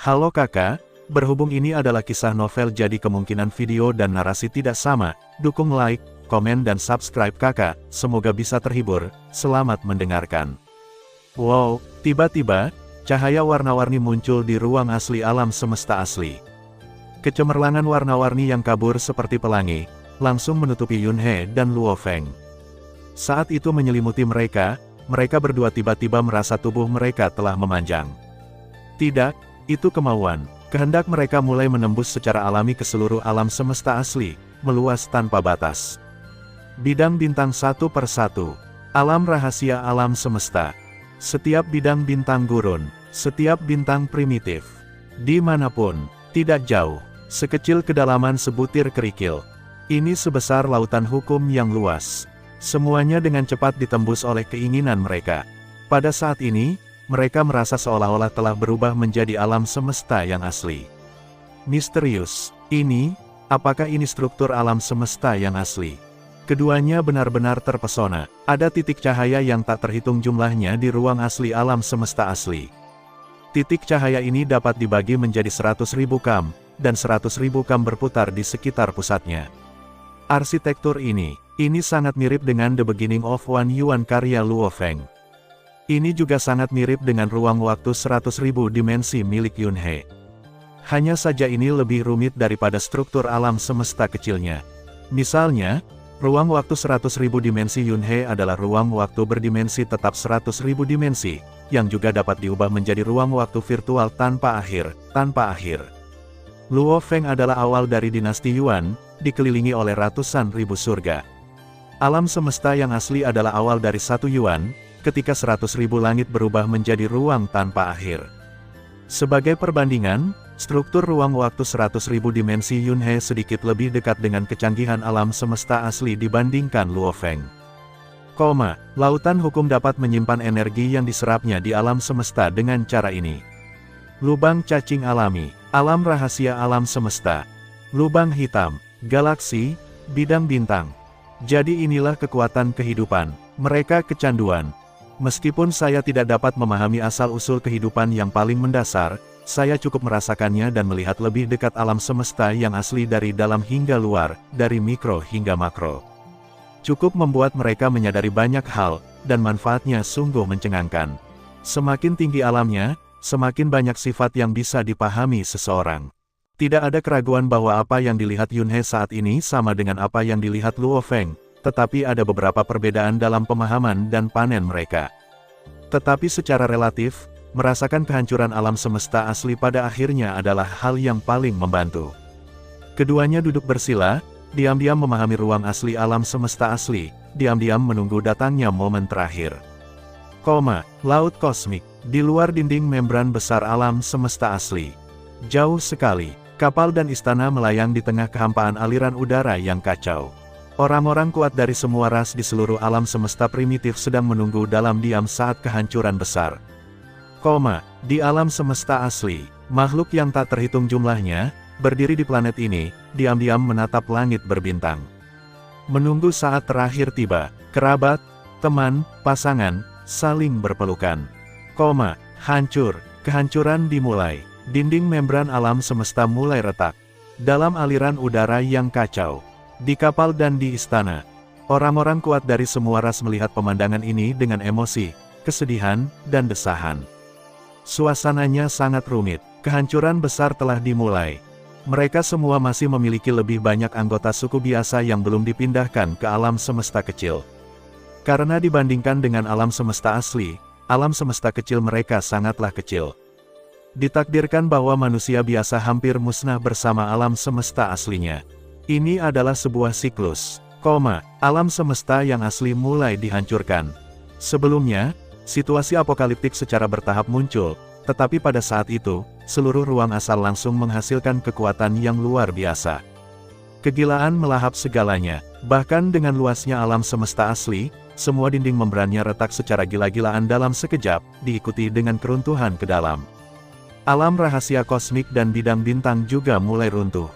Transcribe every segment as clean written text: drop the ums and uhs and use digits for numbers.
Halo kakak, berhubung ini adalah kisah novel jadi kemungkinan video dan narasi tidak sama, dukung like, komen dan subscribe kakak, semoga bisa terhibur, selamat mendengarkan. Wow, tiba-tiba, cahaya warna-warni muncul di ruang asli alam semesta asli. Kecemerlangan warna-warni yang kabur seperti pelangi, langsung menutupi Yunhe dan Luo Feng. Saat itu menyelimuti mereka berdua tiba-tiba merasa tubuh mereka telah memanjang. Tidak, itu kemauan, kehendak mereka mulai menembus secara alami ke seluruh alam semesta asli, meluas tanpa batas. Bidang bintang satu per satu. Alam rahasia alam semesta. Setiap bidang bintang gurun, setiap bintang primitif. Dimanapun, tidak jauh, sekecil kedalaman sebutir kerikil. Ini sebesar lautan hukum yang luas. Semuanya dengan cepat ditembus oleh keinginan mereka. Pada saat ini, mereka merasa seolah-olah telah berubah menjadi alam semesta yang asli. Misterius, apakah ini struktur alam semesta yang asli? Keduanya benar-benar terpesona. Ada titik cahaya yang tak terhitung jumlahnya di ruang asli alam semesta asli. Titik cahaya ini dapat dibagi menjadi 100.000 kam, dan 100.000 kam berputar di sekitar pusatnya. Arsitektur ini sangat mirip dengan The Beginning of One Yuan karya Luo Feng. Ini juga sangat mirip dengan ruang waktu 100.000 dimensi milik Yunhe. Hanya saja ini lebih rumit daripada struktur alam semesta kecilnya. Misalnya, ruang waktu 100.000 dimensi Yunhe adalah ruang waktu berdimensi tetap 100.000 dimensi, yang juga dapat diubah menjadi ruang waktu virtual tanpa akhir. Luo Feng adalah awal dari dinasti Yuan, dikelilingi oleh ratusan ribu surga. Alam semesta yang asli adalah awal dari satu Yuan, ketika 100.000 langit berubah menjadi ruang tanpa akhir. Sebagai perbandingan, struktur ruang waktu 100.000 dimensi Yunhe sedikit lebih dekat dengan kecanggihan alam semesta asli dibandingkan Luo Feng. Lautan hukum dapat menyimpan energi yang diserapnya di alam semesta dengan cara ini. Lubang cacing alami, alam rahasia alam semesta. Lubang hitam, galaksi, bidang bintang. Jadi inilah kekuatan kehidupan, mereka kecanduan. Meskipun saya tidak dapat memahami asal-usul kehidupan yang paling mendasar, saya cukup merasakannya dan melihat lebih dekat alam semesta yang asli dari dalam hingga luar, dari mikro hingga makro. Cukup membuat mereka menyadari banyak hal, dan manfaatnya sungguh mencengangkan. Semakin tinggi alamnya, semakin banyak sifat yang bisa dipahami seseorang. Tidak ada keraguan bahwa apa yang dilihat Yunhe saat ini sama dengan apa yang dilihat Luo Feng, tetapi ada beberapa perbedaan dalam pemahaman dan panen mereka. Tetapi secara relatif, merasakan kehancuran alam semesta asli pada akhirnya adalah hal yang paling membantu. Keduanya duduk bersila, diam-diam memahami ruang asli alam semesta asli, diam-diam menunggu datangnya momen terakhir. Laut kosmik, di luar dinding membran besar alam semesta asli. Jauh sekali, kapal dan istana melayang di tengah kehampaan aliran udara yang kacau. Orang-orang kuat dari semua ras di seluruh alam semesta primitif sedang menunggu dalam diam saat kehancuran besar. Di alam semesta asli, makhluk yang tak terhitung jumlahnya, berdiri di planet ini, diam-diam menatap langit berbintang. Menunggu saat terakhir tiba, kerabat, teman, pasangan, saling berpelukan. Hancur, kehancuran dimulai, dinding membran alam semesta mulai retak. Dalam aliran udara yang kacau, di kapal dan di istana, orang-orang kuat dari semua ras melihat pemandangan ini dengan emosi, kesedihan, dan desahan. Suasananya sangat rumit, kehancuran besar telah dimulai. Mereka semua masih memiliki lebih banyak anggota suku biasa yang belum dipindahkan ke alam semesta kecil. Karena dibandingkan dengan alam semesta asli, alam semesta kecil mereka sangatlah kecil. Ditakdirkan bahwa manusia biasa hampir musnah bersama alam semesta aslinya. Ini adalah sebuah siklus, alam semesta yang asli mulai dihancurkan. Sebelumnya, situasi apokaliptik secara bertahap muncul, tetapi pada saat itu, seluruh ruang asal langsung menghasilkan kekuatan yang luar biasa. Kegilaan melahap segalanya, bahkan dengan luasnya alam semesta asli, semua dinding membrannya retak secara gila-gilaan dalam sekejap, diikuti dengan keruntuhan ke dalam. Alam rahasia kosmik dan bidang bintang juga mulai runtuh.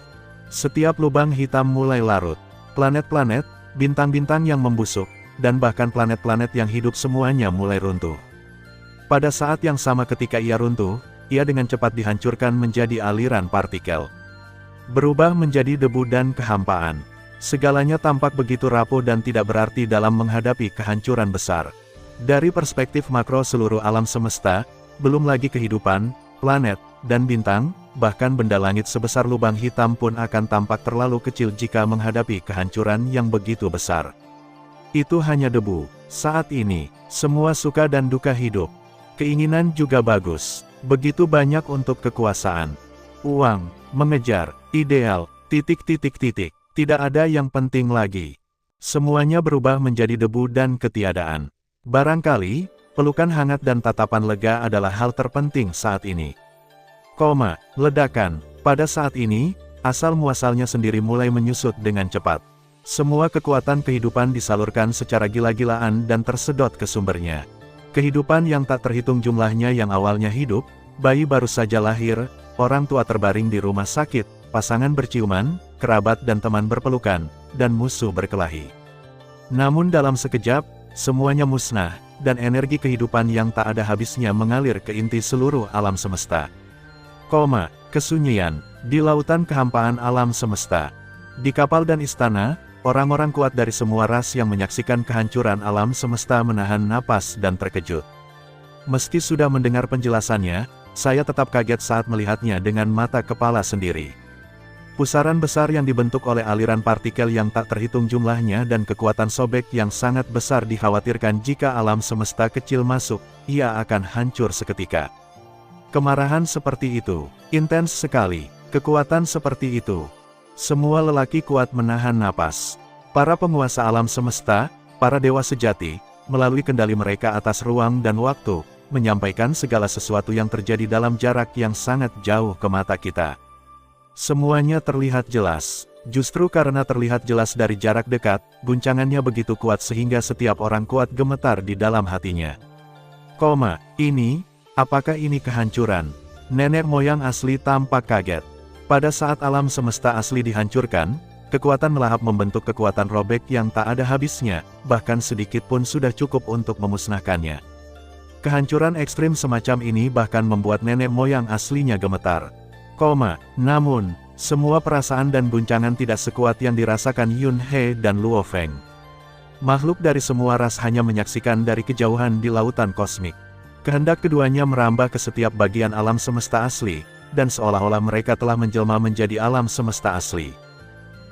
Setiap lubang hitam mulai larut. Planet-planet, bintang-bintang yang membusuk, dan bahkan planet-planet yang hidup semuanya mulai runtuh. Pada saat yang sama ketika ia runtuh, ia dengan cepat dihancurkan menjadi aliran partikel. Berubah menjadi debu dan kehampaan. Segalanya tampak begitu rapuh dan tidak berarti dalam menghadapi kehancuran besar. Dari perspektif makro seluruh alam semesta, belum lagi kehidupan, planet, dan bintang, bahkan benda langit sebesar lubang hitam pun akan tampak terlalu kecil jika menghadapi kehancuran yang begitu besar. Itu hanya debu. Saat ini, semua suka dan duka hidup. Keinginan juga bagus. Begitu banyak untuk kekuasaan. Uang, mengejar, ideal, titik. Tidak ada yang penting lagi. Semuanya berubah menjadi debu dan ketiadaan. Barangkali, pelukan hangat dan tatapan lega adalah hal terpenting saat ini. Ledakan. Pada saat ini, asal-muasalnya sendiri mulai menyusut dengan cepat. Semua kekuatan kehidupan disalurkan secara gila-gilaan dan tersedot ke sumbernya. Kehidupan yang tak terhitung jumlahnya yang awalnya hidup, bayi baru saja lahir, orang tua terbaring di rumah sakit, pasangan berciuman, kerabat dan teman berpelukan, dan musuh berkelahi. Namun dalam sekejap, semuanya musnah, dan energi kehidupan yang tak ada habisnya mengalir ke inti seluruh alam semesta. Kesunyian, di lautan kehampaan alam semesta. Di kapal dan istana, orang-orang kuat dari semua ras yang menyaksikan kehancuran alam semesta menahan napas dan terkejut. Meski sudah mendengar penjelasannya, saya tetap kaget saat melihatnya dengan mata kepala sendiri. Pusaran besar yang dibentuk oleh aliran partikel yang tak terhitung jumlahnya dan kekuatan sobek yang sangat besar dikhawatirkan jika alam semesta kecil masuk, ia akan hancur seketika. Kemarahan seperti itu, intens sekali, kekuatan seperti itu. Semua lelaki kuat menahan napas. Para penguasa alam semesta, para dewa sejati, melalui kendali mereka atas ruang dan waktu, menyampaikan segala sesuatu yang terjadi dalam jarak yang sangat jauh ke mata kita. Semuanya terlihat jelas. Justru karena terlihat jelas dari jarak dekat, guncangannya begitu kuat sehingga setiap orang kuat gemetar di dalam hatinya. Apakah ini kehancuran? Nenek moyang asli tampak kaget. Pada saat alam semesta asli dihancurkan, kekuatan melahap membentuk kekuatan robek yang tak ada habisnya, bahkan sedikit pun sudah cukup untuk memusnahkannya. Kehancuran ekstrim semacam ini bahkan membuat nenek moyang aslinya gemetar. Namun, semua perasaan dan guncangan tidak sekuat yang dirasakan Yun He dan Luo Feng. Makhluk dari semua ras hanya menyaksikan dari kejauhan di lautan kosmik. Kehendak keduanya merambah ke setiap bagian alam semesta asli, dan seolah-olah mereka telah menjelma menjadi alam semesta asli.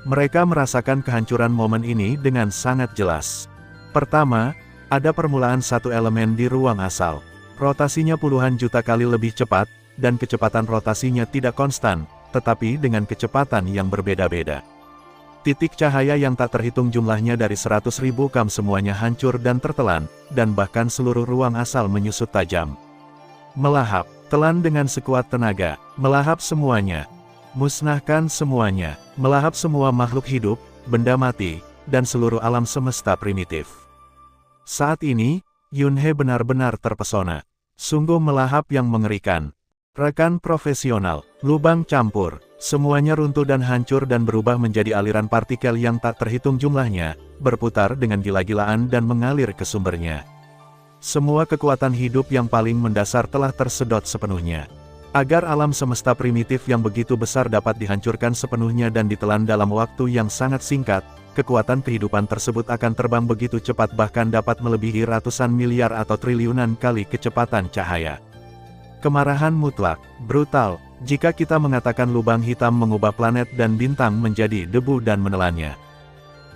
Mereka merasakan kehancuran momen ini dengan sangat jelas. Pertama, ada permulaan satu elemen di ruang asal. Rotasinya puluhan juta kali lebih cepat, dan kecepatan rotasinya tidak konstan, tetapi dengan kecepatan yang berbeda-beda. Titik cahaya yang tak terhitung jumlahnya dari 100.000 kam semuanya hancur dan tertelan, dan bahkan seluruh ruang asal menyusut tajam. Melahap, telan dengan sekuat tenaga, melahap semuanya. Musnahkan semuanya, melahap semua makhluk hidup, benda mati, dan seluruh alam semesta primitif. Saat ini, Yun He benar-benar terpesona. Sungguh melahap yang mengerikan. Rekan profesional, lubang campur, semuanya runtuh dan hancur dan berubah menjadi aliran partikel yang tak terhitung jumlahnya, berputar dengan gila-gilaan dan mengalir ke sumbernya. Semua kekuatan hidup yang paling mendasar telah tersedot sepenuhnya. Agar alam semesta primitif yang begitu besar dapat dihancurkan sepenuhnya dan ditelan dalam waktu yang sangat singkat, kekuatan kehidupan tersebut akan terbang begitu cepat bahkan dapat melebihi ratusan miliar atau triliunan kali kecepatan cahaya. Kemarahan mutlak, brutal, jika kita mengatakan lubang hitam mengubah planet dan bintang menjadi debu dan menelannya.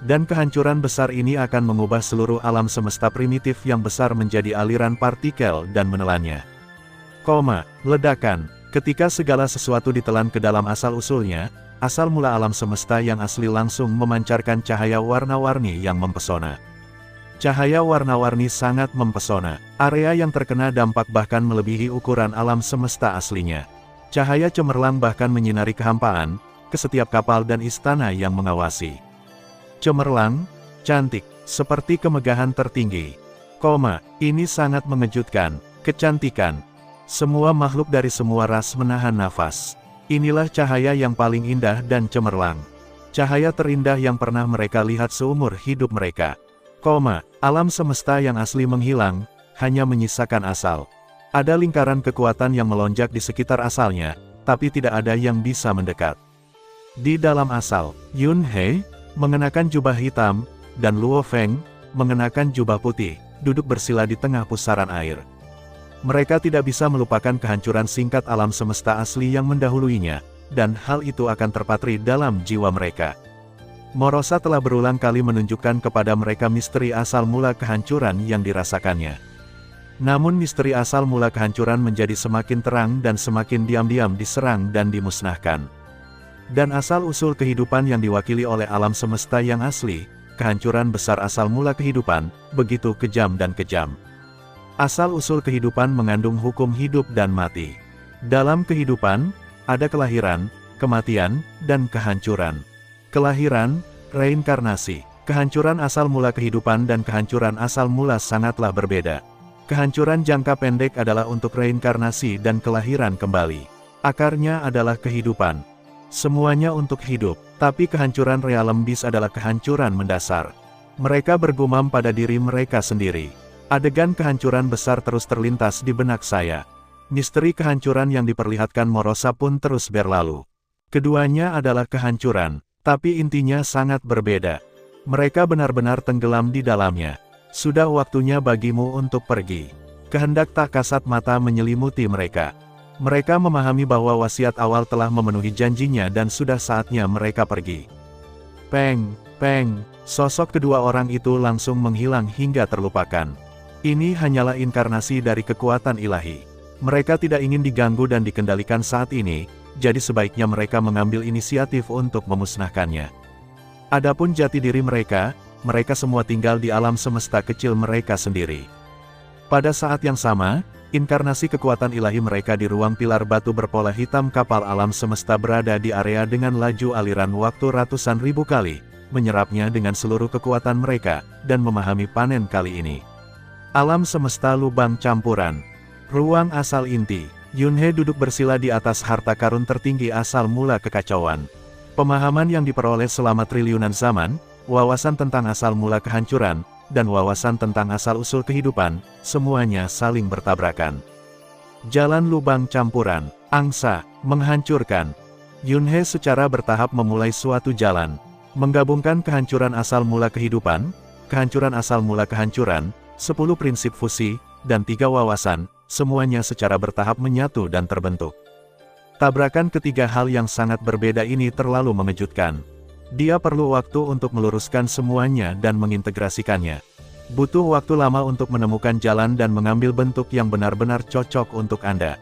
Dan kehancuran besar ini akan mengubah seluruh alam semesta primitif yang besar menjadi aliran partikel dan menelannya. Ledakan, ketika segala sesuatu ditelan ke dalam asal-usulnya, asal mula alam semesta yang asli langsung memancarkan cahaya warna-warni yang mempesona. Cahaya warna-warni sangat mempesona. Area yang terkena dampak bahkan melebihi ukuran alam semesta aslinya. Cahaya cemerlang bahkan menyinari kehampaan, ke setiap kapal dan istana yang mengawasi. Cemerlang, cantik, seperti kemegahan tertinggi. Ini sangat mengejutkan, kecantikan. Semua makhluk dari semua ras menahan nafas. Inilah cahaya yang paling indah dan cemerlang. Cahaya terindah yang pernah mereka lihat seumur hidup mereka. Alam semesta yang asli menghilang, hanya menyisakan asal. Ada lingkaran kekuatan yang melonjak di sekitar asalnya, tapi tidak ada yang bisa mendekat. Di dalam asal, Yun He mengenakan jubah hitam, dan Luo Feng mengenakan jubah putih, duduk bersila di tengah pusaran air. Mereka tidak bisa melupakan kehancuran singkat alam semesta asli yang mendahuluinya, dan hal itu akan terpatri dalam jiwa mereka. Morosa telah berulang kali menunjukkan kepada mereka misteri asal mula kehancuran yang dirasakannya. Namun misteri asal mula kehancuran menjadi semakin terang dan semakin diam-diam diserang dan dimusnahkan. Dan asal-usul kehidupan yang diwakili oleh alam semesta yang asli, kehancuran besar asal mula kehidupan, begitu kejam dan kejam. Asal-usul kehidupan mengandung hukum hidup dan mati. Dalam kehidupan, ada kelahiran, kematian, dan kehancuran. Kelahiran, reinkarnasi. Kehancuran asal mula kehidupan dan kehancuran asal mula sangatlah berbeda. Kehancuran jangka pendek adalah untuk reinkarnasi dan kelahiran kembali. Akarnya adalah kehidupan. Semuanya untuk hidup, tapi kehancuran realem bis adalah kehancuran mendasar. Mereka bergumam pada diri mereka sendiri. Adegan kehancuran besar terus terlintas di benak saya. Misteri kehancuran yang diperlihatkan Morosa pun terus berlalu. Keduanya adalah kehancuran, tapi intinya sangat berbeda. Mereka benar-benar tenggelam di dalamnya. Sudah waktunya bagimu untuk pergi. Kehendak tak kasat mata menyelimuti mereka. Mereka memahami bahwa wasiat awal telah memenuhi janjinya dan sudah saatnya mereka pergi. Peng, peng, sosok kedua orang itu langsung menghilang hingga terlupakan. Ini hanyalah inkarnasi dari kekuatan ilahi. Mereka tidak ingin diganggu dan dikendalikan saat ini, jadi sebaiknya mereka mengambil inisiatif untuk memusnahkannya. Adapun jati diri mereka semua tinggal di alam semesta kecil mereka sendiri. Pada saat yang sama, inkarnasi kekuatan ilahi mereka di ruang pilar batu berpola hitam kapal alam semesta berada di area dengan laju aliran waktu ratusan ribu kali, menyerapnya dengan seluruh kekuatan mereka, dan memahami panen kali ini. Alam semesta lubang campuran. Ruang asal inti. Yun He duduk bersila di atas harta karun tertinggi asal mula kekacauan. Pemahaman yang diperoleh selama triliunan zaman, wawasan tentang asal mula kehancuran, dan wawasan tentang asal-usul kehidupan, semuanya saling bertabrakan. Jalan lubang campuran, angsa, menghancurkan. Yun He secara bertahap memulai suatu jalan, menggabungkan kehancuran asal mula kehidupan, kehancuran asal mula kehancuran, 10 prinsip fusi, dan 3 wawasan, semuanya secara bertahap menyatu dan terbentuk. Tabrakan ketiga hal yang sangat berbeda ini terlalu mengejutkan. Dia perlu waktu untuk meluruskan semuanya dan mengintegrasikannya. Butuh waktu lama untuk menemukan jalan dan mengambil bentuk yang benar-benar cocok untuk Anda.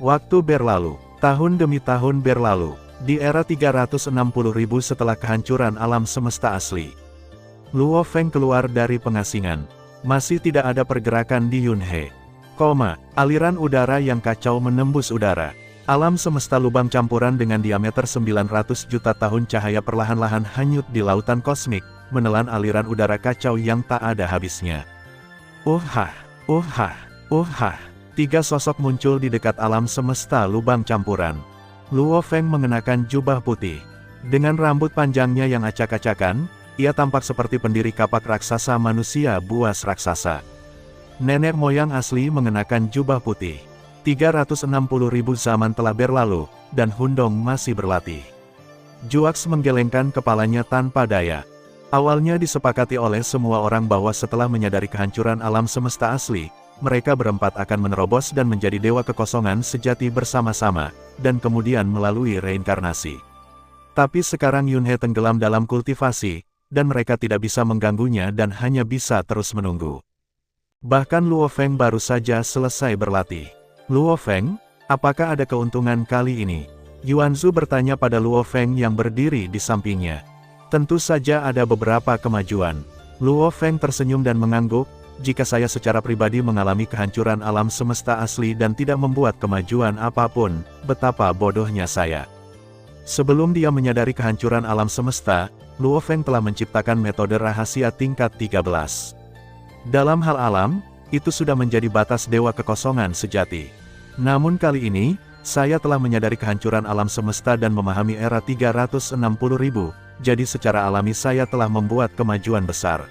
Waktu berlalu, tahun demi tahun berlalu, di era 360.000 setelah kehancuran alam semesta asli. Luo Feng keluar dari pengasingan. Masih tidak ada pergerakan di Yun He. Aliran udara yang kacau menembus udara. Alam semesta lubang campuran dengan diameter 900 juta tahun cahaya perlahan-lahan hanyut di lautan kosmik, menelan aliran udara kacau yang tak ada habisnya. Tiga sosok muncul di dekat alam semesta lubang campuran. Luo Feng mengenakan jubah putih. Dengan rambut panjangnya yang acak-acakan, ia tampak seperti pendiri kapak raksasa manusia buas raksasa. Nenek moyang asli mengenakan jubah putih. 360.000 zaman telah berlalu, dan Hundong masih berlatih. Juaks menggelengkan kepalanya tanpa daya. Awalnya disepakati oleh semua orang bahwa setelah menyadari kehancuran alam semesta asli, mereka berempat akan menerobos dan menjadi dewa kekosongan sejati bersama-sama, dan kemudian melalui reinkarnasi. Tapi sekarang Yun He tenggelam dalam kultivasi, dan mereka tidak bisa mengganggunya dan hanya bisa terus menunggu. Bahkan Luo Feng baru saja selesai berlatih. Luo Feng, apakah ada keuntungan kali ini? Yuanzu bertanya pada Luo Feng yang berdiri di sampingnya. Tentu saja ada beberapa kemajuan. Luo Feng tersenyum dan mengangguk, jika saya secara pribadi mengalami kehancuran alam semesta asli dan tidak membuat kemajuan apapun, betapa bodohnya saya. Sebelum dia menyadari kehancuran alam semesta, Luo Feng telah menciptakan metode rahasia tingkat 13. Dalam hal alam, itu sudah menjadi batas dewa kekosongan sejati. Namun kali ini, saya telah menyadari kehancuran alam semesta dan memahami era 360.000, jadi secara alami saya telah membuat kemajuan besar.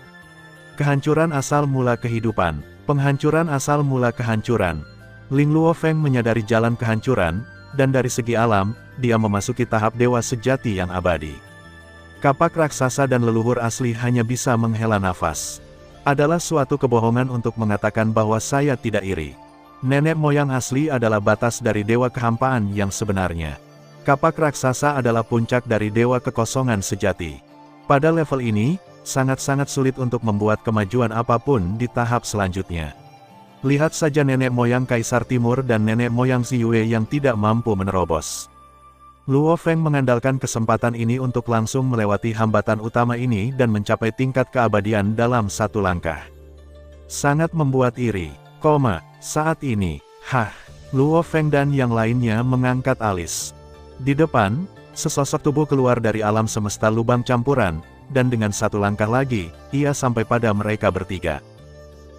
Kehancuran asal mula kehidupan, penghancuran asal mula kehancuran. Ling Luofeng menyadari jalan kehancuran, dan dari segi alam, dia memasuki tahap dewa sejati yang abadi. Kapak raksasa dan leluhur asli hanya bisa menghela nafas. Adalah suatu kebohongan untuk mengatakan bahwa saya tidak iri. Nenek moyang asli adalah batas dari dewa kehampaan yang sebenarnya. Kapak raksasa adalah puncak dari dewa kekosongan sejati. Pada level ini, sangat-sangat sulit untuk membuat kemajuan apapun di tahap selanjutnya. Lihat saja nenek moyang Kaisar Timur dan nenek moyang Ziyue yang tidak mampu menerobos. Luofeng mengandalkan kesempatan ini untuk langsung melewati hambatan utama ini dan mencapai tingkat keabadian dalam satu langkah. Sangat membuat iri, saat ini, Luofeng dan yang lainnya mengangkat alis. Di depan, sesosok tubuh keluar dari alam semesta lubang campuran, dan dengan satu langkah lagi, ia sampai pada mereka bertiga.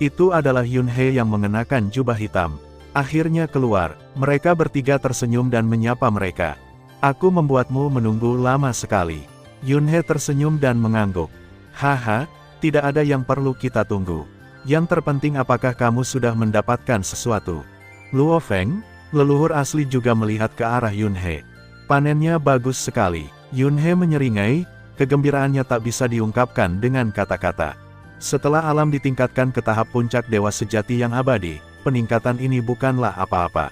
Itu adalah Yunhe yang mengenakan jubah hitam. Akhirnya keluar, mereka bertiga tersenyum dan menyapa mereka. Aku membuatmu menunggu lama sekali. Yunhe tersenyum dan mengangguk. Haha, tidak ada yang perlu kita tunggu. Yang terpenting apakah kamu sudah mendapatkan sesuatu? Luofeng, leluhur asli juga melihat ke arah Yunhe. Panennya bagus sekali. Yunhe menyeringai, kegembiraannya tak bisa diungkapkan dengan kata-kata. Setelah alam ditingkatkan ke tahap puncak dewa sejati yang abadi, peningkatan ini bukanlah apa-apa.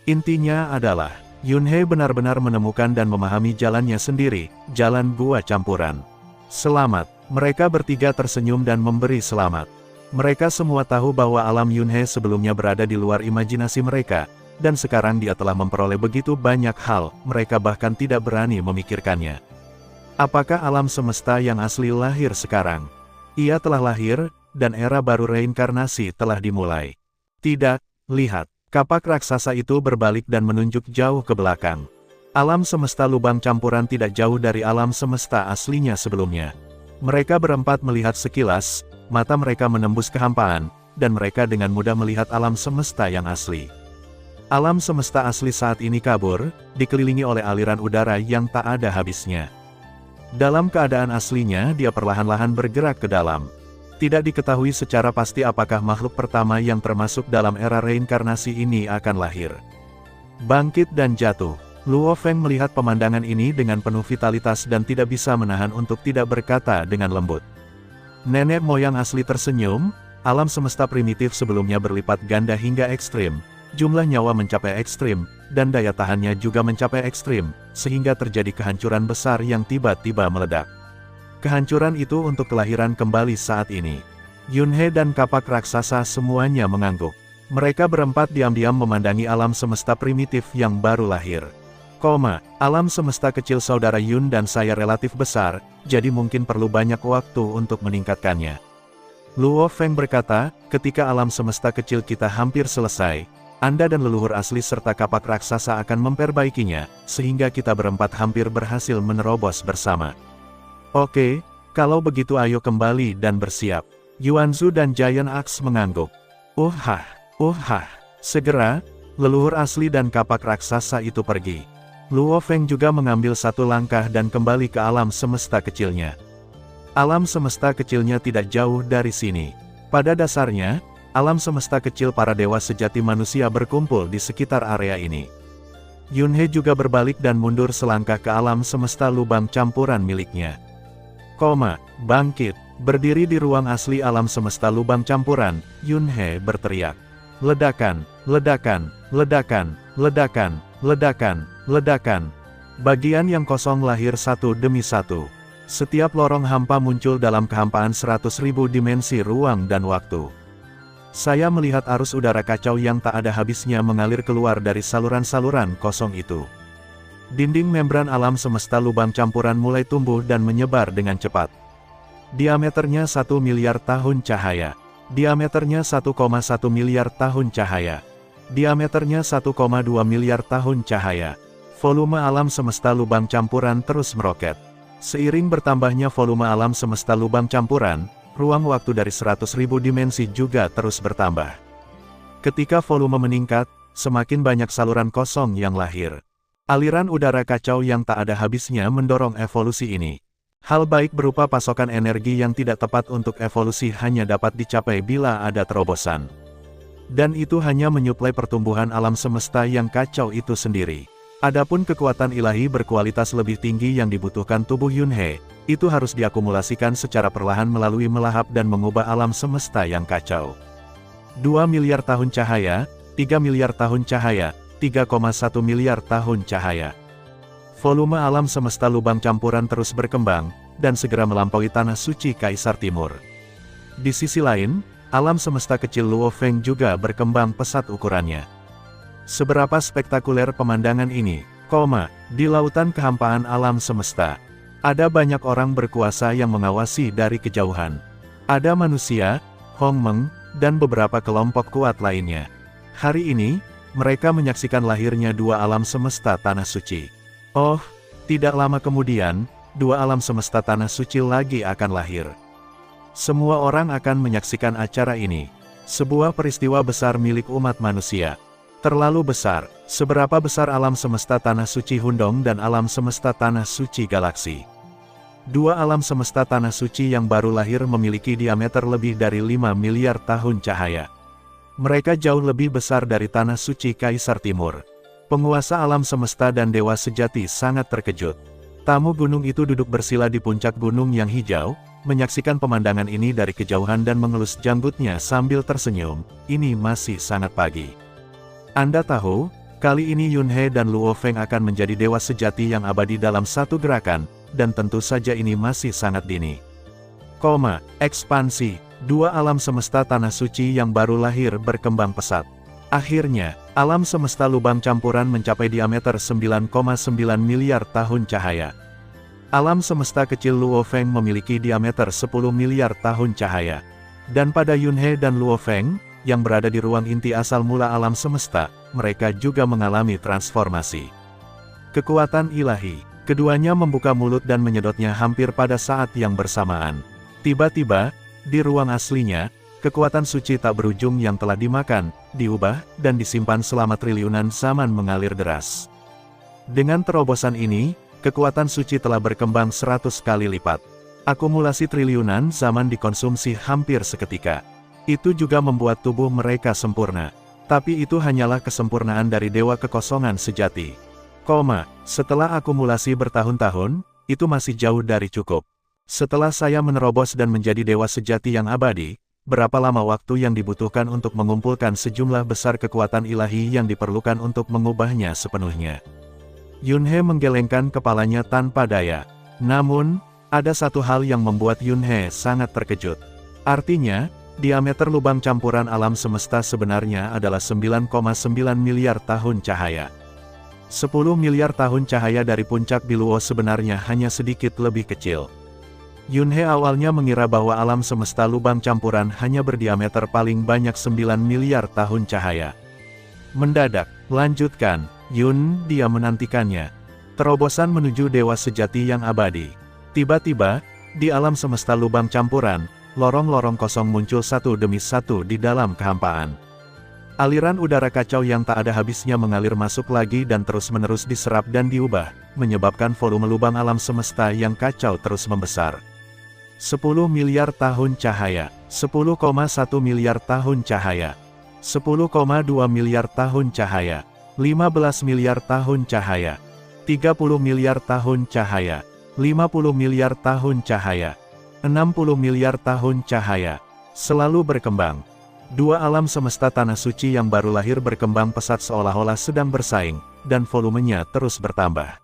Intinya adalah, Yunhe benar-benar menemukan dan memahami jalannya sendiri, jalan gua campuran. Selamat, mereka bertiga tersenyum dan memberi selamat. Mereka semua tahu bahwa alam Yunhe sebelumnya berada di luar imajinasi mereka, dan sekarang dia telah memperoleh begitu banyak hal, mereka bahkan tidak berani memikirkannya. Apakah alam semesta yang asli lahir sekarang? Ia telah lahir, dan era baru reinkarnasi telah dimulai. Tidak, lihat, kapak raksasa itu berbalik dan menunjuk jauh ke belakang. Alam semesta lubang campuran tidak jauh dari alam semesta aslinya sebelumnya. Mereka berempat melihat sekilas, mata mereka menembus kehampaan, dan mereka dengan mudah melihat alam semesta yang asli. Alam semesta asli saat ini kabur, dikelilingi oleh aliran udara yang tak ada habisnya. Dalam keadaan aslinya dia perlahan-lahan bergerak ke dalam. Tidak diketahui secara pasti apakah makhluk pertama yang termasuk dalam era reinkarnasi ini akan lahir. Bangkit dan jatuh. Luofeng melihat pemandangan ini dengan penuh vitalitas dan tidak bisa menahan untuk tidak berkata dengan lembut. Nenek moyang asli tersenyum, alam semesta primitif sebelumnya berlipat ganda hingga ekstrim. Jumlah nyawa mencapai ekstrim, dan daya tahannya juga mencapai ekstrim, sehingga terjadi kehancuran besar yang tiba-tiba meledak. Kehancuran itu untuk kelahiran kembali saat ini. Yunhe dan kapak raksasa semuanya mengangguk. Mereka berempat diam-diam memandangi alam semesta primitif yang baru lahir. Alam semesta kecil saudara Yun dan saya relatif besar, jadi mungkin perlu banyak waktu untuk meningkatkannya. Luofeng berkata, ketika alam semesta kecil kita hampir selesai, Anda dan leluhur asli serta kapak raksasa akan memperbaikinya, sehingga kita berempat hampir berhasil menerobos bersama. Oke, kalau begitu ayo kembali dan bersiap. Yuanzu dan Giant Axe mengangguk. Segera, leluhur asli dan kapak raksasa itu pergi. Luofeng juga mengambil satu langkah dan kembali ke alam semesta kecilnya. Alam semesta kecilnya tidak jauh dari sini. Pada dasarnya, alam semesta kecil para dewa sejati manusia berkumpul di sekitar area ini. Yunhe juga berbalik dan mundur selangkah ke alam semesta lubang campuran miliknya. Bangkit, berdiri di ruang asli alam semesta lubang campuran, Yunhe berteriak. Ledakan, ledakan, ledakan, ledakan, ledakan, ledakan. Bagian yang kosong lahir satu demi satu. Setiap lorong hampa muncul dalam kehampaan 100.000 dimensi ruang dan waktu. Saya melihat arus udara kacau yang tak ada habisnya mengalir keluar dari saluran-saluran kosong itu. Dinding membran alam semesta lubang campuran mulai tumbuh dan menyebar dengan cepat. Diameternya 1 miliar tahun cahaya. Diameternya 1,1 miliar tahun cahaya. Diameternya 1,2 miliar tahun cahaya. Volume alam semesta lubang campuran terus meroket. Seiring bertambahnya volume alam semesta lubang campuran, ruang waktu dari 100.000 dimensi juga terus bertambah. Ketika volume meningkat, semakin banyak saluran kosong yang lahir. Aliran udara kacau yang tak ada habisnya mendorong evolusi ini. Hal baik berupa pasokan energi yang tidak tepat untuk evolusi hanya dapat dicapai bila ada terobosan. Dan itu hanya menyuplai pertumbuhan alam semesta yang kacau itu sendiri. Adapun kekuatan ilahi berkualitas lebih tinggi yang dibutuhkan tubuh Yunhe, itu harus diakumulasikan secara perlahan melalui melahap dan mengubah alam semesta yang kacau. 2 miliar tahun cahaya, 3 miliar tahun cahaya, 3,1 miliar tahun cahaya. Volume alam semesta lubang campuran terus berkembang, dan segera melampaui tanah suci Kaisar Timur. Di sisi lain, alam semesta kecil Luofeng juga berkembang pesat ukurannya. Seberapa spektakuler pemandangan ini, di lautan kehampaan alam semesta. Ada banyak orang berkuasa yang mengawasi dari kejauhan. Ada manusia, Hongmeng, dan beberapa kelompok kuat lainnya. Hari ini, mereka menyaksikan lahirnya dua alam semesta tanah suci. Oh, tidak lama kemudian, dua alam semesta tanah suci lagi akan lahir. Semua orang akan menyaksikan acara ini. Sebuah peristiwa besar milik umat manusia. Terlalu besar, seberapa besar alam semesta tanah suci Hundong dan alam semesta tanah suci galaksi. Dua alam semesta tanah suci yang baru lahir memiliki diameter lebih dari 5 miliar tahun cahaya. Mereka jauh lebih besar dari tanah suci Kaisar Timur. Penguasa alam semesta dan dewa sejati sangat terkejut. Tamu gunung itu duduk bersila di puncak gunung yang hijau, menyaksikan pemandangan ini dari kejauhan dan mengelus janggutnya sambil tersenyum. Ini masih sangat pagi. Anda tahu, kali ini Yunhe dan Luofeng akan menjadi dewa sejati yang abadi dalam satu gerakan, dan tentu saja ini masih sangat dini. Ekspansi, dua alam semesta tanah suci yang baru lahir berkembang pesat. Akhirnya, alam semesta lubang campuran mencapai diameter 9,9 miliar tahun cahaya. Alam semesta kecil Luofeng memiliki diameter 10 miliar tahun cahaya. Dan pada Yunhe dan Luofeng, yang berada di ruang inti asal mula alam semesta, mereka juga mengalami transformasi. Kekuatan ilahi, keduanya membuka mulut dan menyedotnya hampir pada saat yang bersamaan. Tiba-tiba, di ruang aslinya, kekuatan suci tak berujung yang telah dimakan, diubah, dan disimpan selama triliunan zaman mengalir deras. Dengan terobosan ini, kekuatan suci telah berkembang 100 kali lipat. Akumulasi triliunan zaman dikonsumsi hampir seketika. Itu juga membuat tubuh mereka sempurna. Tapi itu hanyalah kesempurnaan dari dewa kekosongan sejati. Setelah akumulasi bertahun-tahun, itu masih jauh dari cukup. Setelah saya menerobos dan menjadi dewa sejati yang abadi, berapa lama waktu yang dibutuhkan untuk mengumpulkan sejumlah besar kekuatan ilahi yang diperlukan untuk mengubahnya sepenuhnya? Yunhe menggelengkan kepalanya tanpa daya. Namun, ada satu hal yang membuat Yunhe sangat terkejut. Artinya, diameter lubang campuran alam semesta sebenarnya adalah 9,9 miliar tahun cahaya. 10 miliar tahun cahaya dari puncak Biluo sebenarnya hanya sedikit lebih kecil. Yunhe awalnya mengira bahwa alam semesta lubang campuran hanya berdiameter paling banyak 9 miliar tahun cahaya. Mendadak, lanjutkan, Yun, dia menantikannya. Terobosan menuju dewa sejati yang abadi. Tiba-tiba, di alam semesta lubang campuran, lorong-lorong kosong muncul satu demi satu di dalam kehampaan. Aliran udara kacau yang tak ada habisnya mengalir masuk lagi dan terus-menerus diserap dan diubah, menyebabkan volume lubang alam semesta yang kacau terus membesar. 10 miliar tahun cahaya, 10,1 miliar tahun cahaya, 10,2 miliar tahun cahaya, 15 miliar tahun cahaya, 30 miliar tahun cahaya, 50 miliar tahun cahaya, 60 miliar tahun cahaya, selalu berkembang. Dua alam semesta tanah suci yang baru lahir berkembang pesat seolah-olah sedang bersaing, dan volumenya terus bertambah.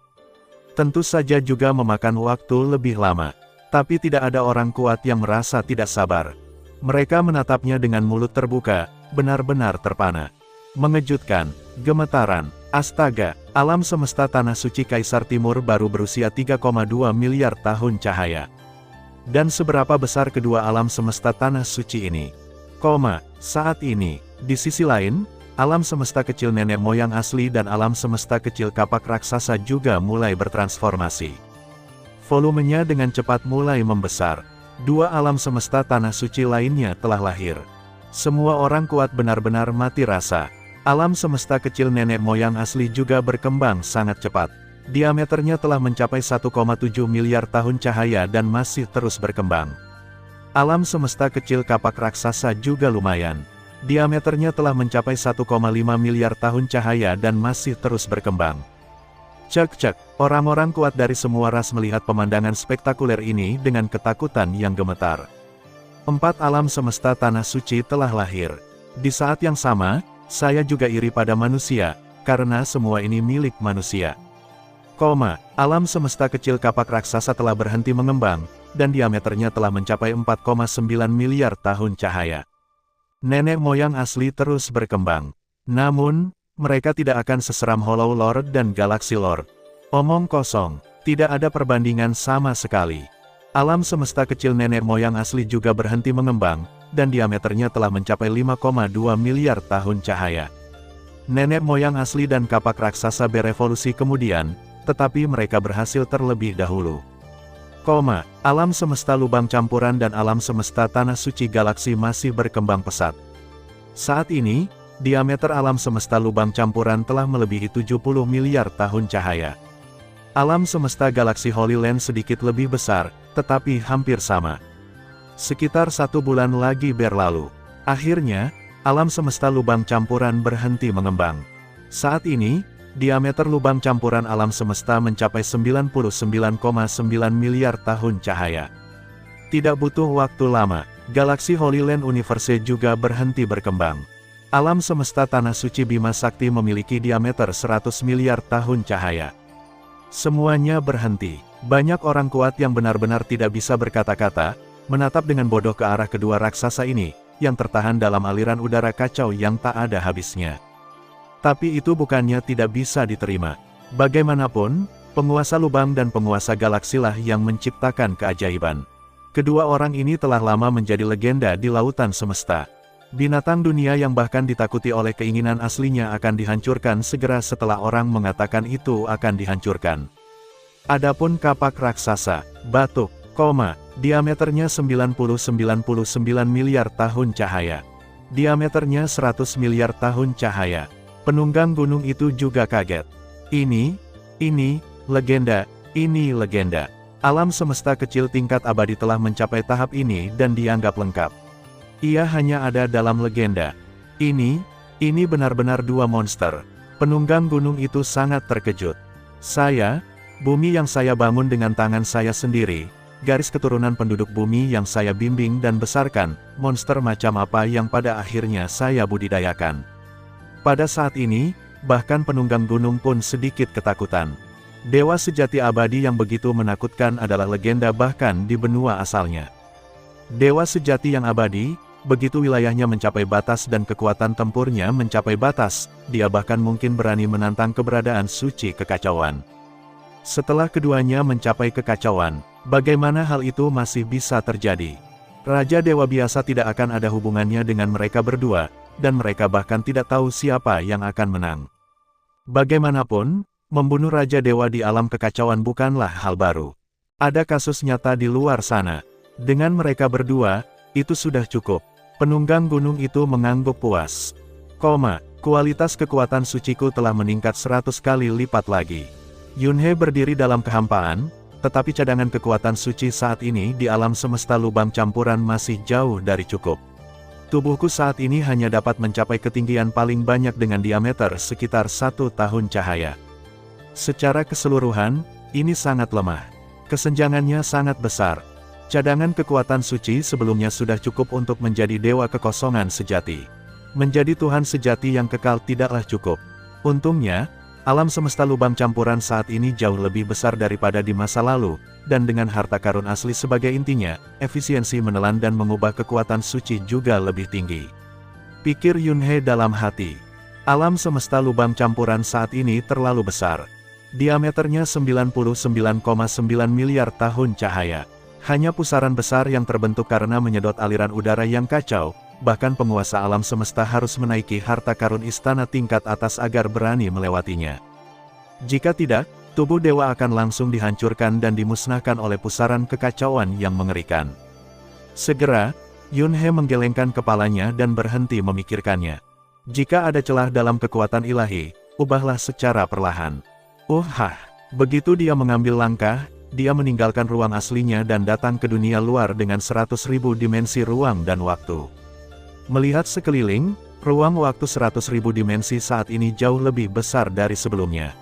Tentu saja juga memakan waktu lebih lama. Tapi tidak ada orang kuat yang merasa tidak sabar. Mereka menatapnya dengan mulut terbuka, benar-benar terpana. Mengejutkan, gemetaran, astaga, alam semesta tanah suci Kaisar Timur baru berusia 3,2 miliar tahun cahaya. Dan seberapa besar kedua alam semesta tanah suci ini? Saat ini, di sisi lain, alam semesta kecil nenek moyang asli dan alam semesta kecil kapak raksasa juga mulai bertransformasi. Volumenya dengan cepat mulai membesar. Dua alam semesta tanah suci lainnya telah lahir. Semua orang kuat benar-benar mati rasa. Alam semesta kecil nenek moyang asli juga berkembang sangat cepat. Diameternya telah mencapai 1,7 miliar tahun cahaya dan masih terus berkembang. Alam semesta kecil kapak raksasa juga lumayan. Diameternya telah mencapai 1,5 miliar tahun cahaya dan masih terus berkembang. Cek, orang-orang kuat dari semua ras melihat pemandangan spektakuler ini dengan ketakutan yang gemetar. 4 alam semesta tanah suci telah lahir. Di saat yang sama, saya juga iri pada manusia, karena semua ini milik manusia. Alam semesta kecil kapak raksasa telah berhenti mengembang, dan diameternya telah mencapai 4,9 miliar tahun cahaya. Nenek moyang asli terus berkembang. Namun, mereka tidak akan seseram Hollow Lord dan Galaxy Lord. Omong kosong, tidak ada perbandingan sama sekali. Alam semesta kecil nenek moyang asli juga berhenti mengembang, dan diameternya telah mencapai 5,2 miliar tahun cahaya. Nenek moyang asli dan kapak raksasa berevolusi kemudian, tetapi mereka berhasil terlebih dahulu. Alam semesta lubang campuran dan alam semesta tanah suci galaksi masih berkembang pesat. Saat ini, diameter alam semesta lubang campuran telah melebihi 70 miliar tahun cahaya. Alam semesta galaksi Holy Land sedikit lebih besar, tetapi hampir sama. Sekitar 1 bulan lagi berlalu. Akhirnya, alam semesta lubang campuran berhenti mengembang. Saat ini, diameter lubang campuran alam semesta mencapai 99,9 miliar tahun cahaya. Tidak butuh waktu lama, galaksi Holy Land Universe juga berhenti berkembang. Alam semesta tanah suci Bima Sakti memiliki diameter 100 miliar tahun cahaya. Semuanya berhenti. Banyak orang kuat yang benar-benar tidak bisa berkata-kata, menatap dengan bodoh ke arah kedua raksasa ini, yang tertahan dalam aliran udara kacau yang tak ada habisnya. Tapi itu bukannya tidak bisa diterima. Bagaimanapun, penguasa lubang dan penguasa galaksilah yang menciptakan keajaiban. Kedua orang ini telah lama menjadi legenda di lautan semesta. Binatang dunia yang bahkan ditakuti oleh keinginan aslinya akan dihancurkan segera setelah orang mengatakan itu akan dihancurkan. Adapun kapak raksasa, batuk, diameternya 99 miliar tahun cahaya. Diameternya 100 miliar tahun cahaya. Penunggang gunung itu juga kaget. Ini legenda, ini legenda. Alam semesta kecil tingkat abadi telah mencapai tahap ini dan dianggap lengkap. Ia hanya ada dalam legenda. Ini benar-benar dua monster. Penunggang gunung itu sangat terkejut. Bumi yang saya bangun dengan tangan saya sendiri, garis keturunan penduduk bumi yang saya bimbing dan besarkan, monster macam apa yang pada akhirnya saya budidayakan. Pada saat ini, bahkan penunggang gunung pun sedikit ketakutan. Dewa sejati abadi yang begitu menakutkan adalah legenda bahkan di benua asalnya. Dewa sejati yang abadi, begitu wilayahnya mencapai batas dan kekuatan tempurnya mencapai batas, dia bahkan mungkin berani menantang keberadaan suci kekacauan. Setelah keduanya mencapai kekacauan, bagaimana hal itu masih bisa terjadi? Raja Dewa biasa tidak akan ada hubungannya dengan mereka berdua, dan mereka bahkan tidak tahu siapa yang akan menang. Bagaimanapun, membunuh Raja Dewa di alam kekacauan bukanlah hal baru. Ada kasus nyata di luar sana. Dengan mereka berdua, itu sudah cukup. Penunggang gunung itu mengangguk puas. Kualitas kekuatan suciku telah meningkat 100 kali lipat lagi. Yunhe berdiri dalam kehampaan, tetapi cadangan kekuatan suci saat ini di alam semesta lubang campuran masih jauh dari cukup. Tubuhku saat ini hanya dapat mencapai ketinggian paling banyak dengan diameter sekitar 1 tahun cahaya. Secara keseluruhan, ini sangat lemah. Kesenjangannya sangat besar. Cadangan kekuatan suci sebelumnya sudah cukup untuk menjadi dewa kekosongan sejati. Menjadi Tuhan sejati yang kekal tidaklah cukup. Untungnya, alam semesta lubang campuran saat ini jauh lebih besar daripada di masa lalu, dan dengan harta karun asli sebagai intinya, efisiensi menelan dan mengubah kekuatan suci juga lebih tinggi. Pikir Yunhe dalam hati. Alam semesta lubang campuran saat ini terlalu besar. Diameternya 99,9 miliar tahun cahaya. Hanya pusaran besar yang terbentuk karena menyedot aliran udara yang kacau, bahkan penguasa alam semesta harus menaiki harta karun istana tingkat atas agar berani melewatinya. Jika tidak, tubuh dewa akan langsung dihancurkan dan dimusnahkan oleh pusaran kekacauan yang mengerikan. Segera, Yunhe menggelengkan kepalanya dan berhenti memikirkannya. Jika ada celah dalam kekuatan ilahi, ubahlah secara perlahan. Begitu dia mengambil langkah, dia meninggalkan ruang aslinya dan datang ke dunia luar dengan 100.000 dimensi ruang dan waktu. Melihat sekeliling, ruang waktu 100.000 dimensi saat ini jauh lebih besar dari sebelumnya.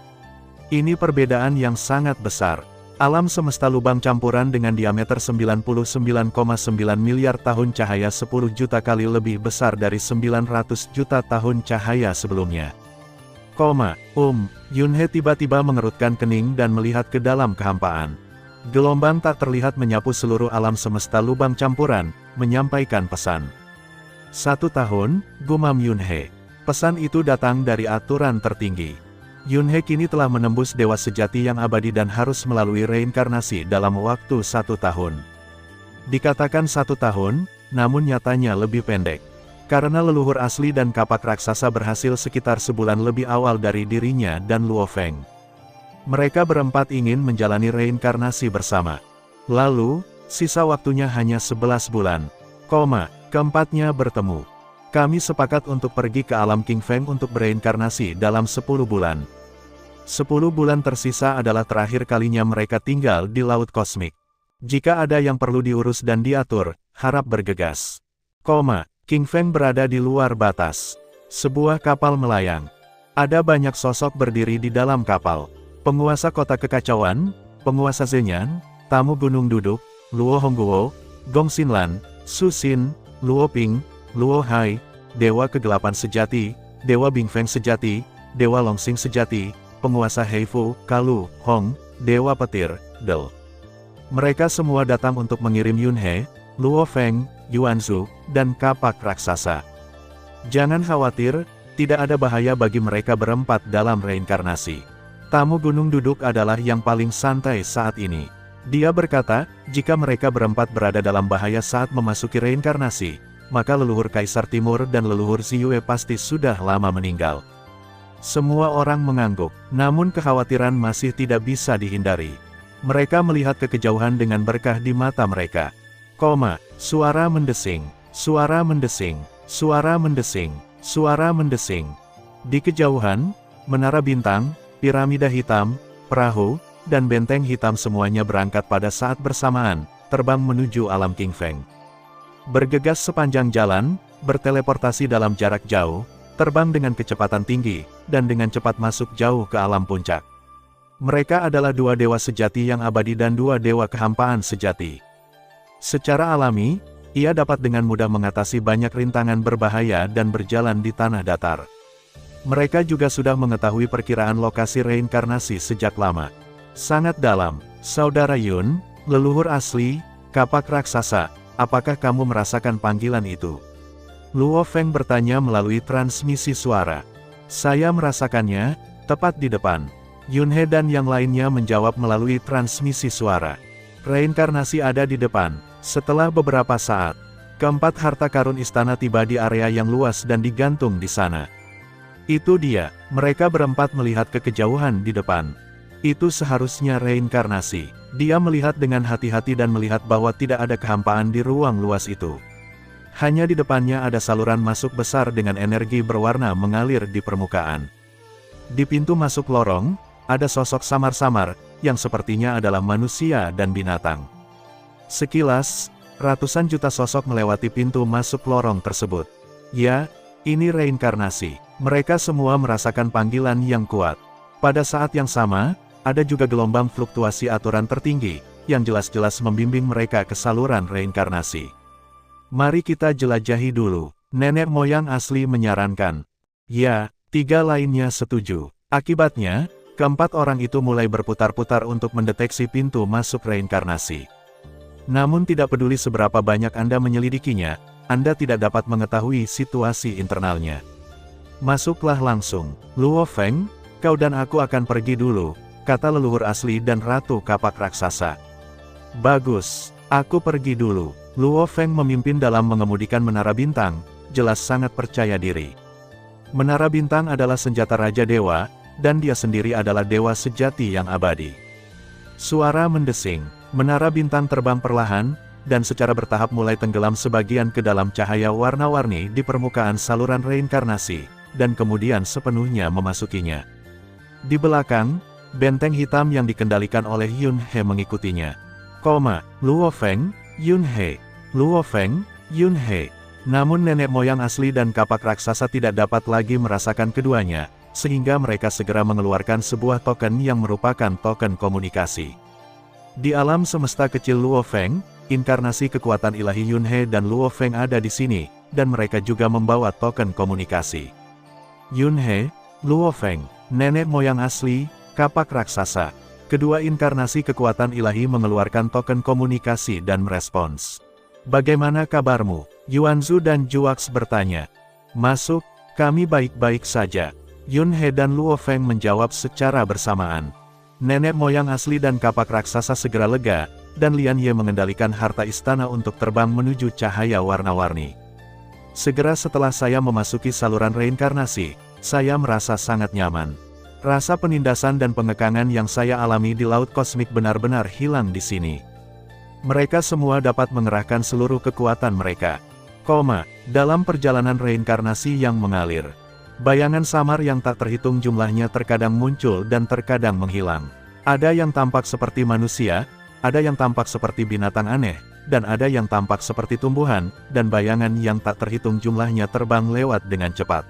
Ini perbedaan yang sangat besar. Alam semesta lubang campuran dengan diameter 99,9 miliar tahun cahaya 10 juta kali lebih besar dari 900 juta tahun cahaya sebelumnya. Yunhei tiba-tiba mengerutkan kening dan melihat ke dalam kehampaan. Gelombang tak terlihat menyapu seluruh alam semesta lubang campuran, menyampaikan pesan. 1 tahun, gumam Yunhei. Pesan itu datang dari aturan tertinggi. Yunhei kini telah menembus dewa sejati yang abadi dan harus melalui reinkarnasi dalam waktu 1 tahun. Dikatakan 1 tahun, namun nyatanya lebih pendek. Karena leluhur asli dan kapak raksasa berhasil sekitar sebulan lebih awal dari dirinya dan Luo Feng. Mereka berempat ingin menjalani reinkarnasi bersama. Lalu, sisa waktunya hanya 11 bulan. Keempatnya bertemu. Kami sepakat untuk pergi ke alam King Feng untuk bereinkarnasi dalam 10 bulan. 10 bulan tersisa adalah terakhir kalinya mereka tinggal di laut kosmik. Jika ada yang perlu diurus dan diatur, harap bergegas. King Feng berada di luar batas. Sebuah kapal melayang. Ada banyak sosok berdiri di dalam kapal. Penguasa kota kekacauan, penguasa Zenyan, tamu gunung duduk, Luo Hongguo, Gong Xinlan, Su Xin, Luo Ping, Luo Hai, Dewa Kegelapan Sejati, Dewa Bingfeng Sejati, Dewa Longsing Sejati, penguasa Heifu, Kalu, Hong, Dewa Petir, Del. Mereka semua datang untuk mengirim Yunhei, Luo Feng, Yuanzu, dan kapak raksasa. Jangan khawatir, tidak ada bahaya bagi mereka berempat dalam reinkarnasi. Tamu gunung duduk adalah yang paling santai saat ini. Dia berkata, jika mereka berempat berada dalam bahaya saat memasuki reinkarnasi, maka leluhur Kaisar Timur dan leluhur Ziyue pasti sudah lama meninggal. Semua orang mengangguk, namun kekhawatiran masih tidak bisa dihindari. Mereka melihat ke kejauhan dengan berkah di mata mereka. Suara mendesing, suara mendesing, suara mendesing, suara mendesing. Di kejauhan, menara bintang, piramida hitam, perahu, dan benteng hitam semuanya berangkat pada saat bersamaan, terbang menuju alam King Feng. Bergegas sepanjang jalan, berteleportasi dalam jarak jauh, terbang dengan kecepatan tinggi, dan dengan cepat masuk jauh ke alam puncak. Mereka adalah 2 dewa sejati yang abadi dan 2 dewa kehampaan sejati. Secara alami, ia dapat dengan mudah mengatasi banyak rintangan berbahaya dan berjalan di tanah datar. Mereka juga sudah mengetahui perkiraan lokasi reinkarnasi sejak lama. Sangat dalam. Saudara Yun, leluhur asli, kapak raksasa, apakah kamu merasakan panggilan itu? Luo Feng bertanya melalui transmisi suara. Saya merasakannya, tepat di depan. Yunhei dan yang lainnya menjawab melalui transmisi suara. Reinkarnasi ada di depan. Setelah beberapa saat, keempat harta karun istana tiba di area yang luas dan digantung di sana. Itu dia, mereka berempat melihat ke kejauhan di depan. Itu seharusnya reinkarnasi. Dia melihat dengan hati-hati dan melihat bahwa tidak ada kehampaan di ruang luas itu. Hanya di depannya ada saluran masuk besar dengan energi berwarna mengalir di permukaan. Di pintu masuk lorong, ada sosok samar-samar, yang sepertinya adalah manusia dan binatang. Sekilas, ratusan juta sosok melewati pintu masuk lorong tersebut. Ya, ini reinkarnasi. Mereka semua merasakan panggilan yang kuat. Pada saat yang sama, ada juga gelombang fluktuasi aturan tertinggi, yang jelas-jelas membimbing mereka ke saluran reinkarnasi. Mari kita jelajahi dulu, nenek moyang asli menyarankan. Ya, 3 lainnya setuju. Akibatnya, keempat orang itu mulai berputar-putar untuk mendeteksi pintu masuk reinkarnasi. Namun tidak peduli seberapa banyak Anda menyelidikinya, Anda tidak dapat mengetahui situasi internalnya. Masuklah langsung. Luo Feng, kau dan aku akan pergi dulu, kata leluhur asli dan ratu kapak raksasa. Bagus, aku pergi dulu. Luo Feng memimpin dalam mengemudikan menara bintang, jelas sangat percaya diri. Menara bintang adalah senjata Raja Dewa, dan dia sendiri adalah dewa sejati yang abadi. Suara mendesing, menara bintang terbang perlahan, dan secara bertahap mulai tenggelam sebagian ke dalam cahaya warna-warni di permukaan saluran reinkarnasi, dan kemudian sepenuhnya memasukinya. Di belakang, benteng hitam yang dikendalikan oleh Yunhei mengikutinya. Luo Feng, Yunhei, Luo Feng, Yunhei. Namun nenek moyang asli dan kapak raksasa tidak dapat lagi merasakan keduanya, sehingga mereka segera mengeluarkan sebuah token yang merupakan token komunikasi. Di alam semesta kecil Luo Feng, inkarnasi kekuatan ilahi Yunhe dan Luo Feng ada di sini, dan mereka juga membawa token komunikasi. Yunhe, Luo Feng, nenek moyang asli, kapak raksasa. Kedua inkarnasi kekuatan ilahi mengeluarkan token komunikasi dan merespons. Bagaimana kabarmu? Yuanzu dan Juax bertanya. Masuk, kami baik-baik saja. Yunhe dan Luo Feng menjawab secara bersamaan. Nenek moyang asli dan kapak raksasa segera lega, dan Lian Ye mengendalikan harta istana untuk terbang menuju cahaya warna-warni. Segera setelah saya memasuki saluran reinkarnasi, saya merasa sangat nyaman. Rasa penindasan dan pengekangan yang saya alami di laut kosmik benar-benar hilang di sini. Mereka semua dapat mengerahkan seluruh kekuatan mereka. Dalam perjalanan reinkarnasi yang mengalir. Bayangan samar yang tak terhitung jumlahnya terkadang muncul dan terkadang menghilang. Ada yang tampak seperti manusia, ada yang tampak seperti binatang aneh, dan ada yang tampak seperti tumbuhan, dan bayangan yang tak terhitung jumlahnya terbang lewat dengan cepat.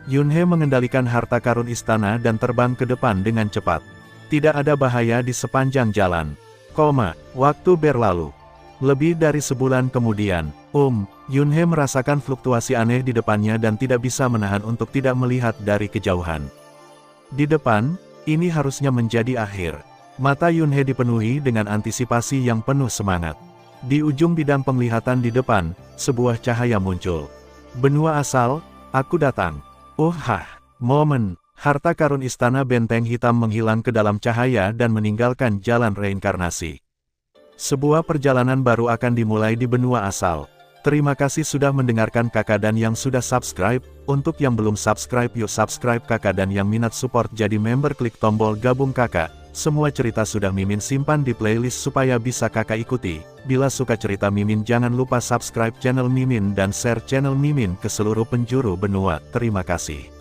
Yunhe mengendalikan harta karun istana dan terbang ke depan dengan cepat. Tidak ada bahaya di sepanjang jalan. Waktu berlalu. Lebih dari sebulan kemudian, Yunhe merasakan fluktuasi aneh di depannya dan tidak bisa menahan untuk tidak melihat dari kejauhan. Di depan, ini harusnya menjadi akhir. Mata Yunhe dipenuhi dengan antisipasi yang penuh semangat. Di ujung bidang penglihatan di depan, sebuah cahaya muncul. Benua asal, aku datang. Momen, harta karun istana benteng hitam menghilang ke dalam cahaya dan meninggalkan jalan reinkarnasi. Sebuah perjalanan baru akan dimulai di benua asal. Terima kasih sudah mendengarkan kakak dan yang sudah subscribe. Untuk yang belum subscribe yuk subscribe kakak dan yang minat support jadi member klik tombol gabung kakak. Semua cerita sudah Mimin simpan di playlist supaya bisa kakak ikuti. Bila suka cerita Mimin jangan lupa subscribe channel Mimin dan share channel Mimin ke seluruh penjuru benua. Terima kasih.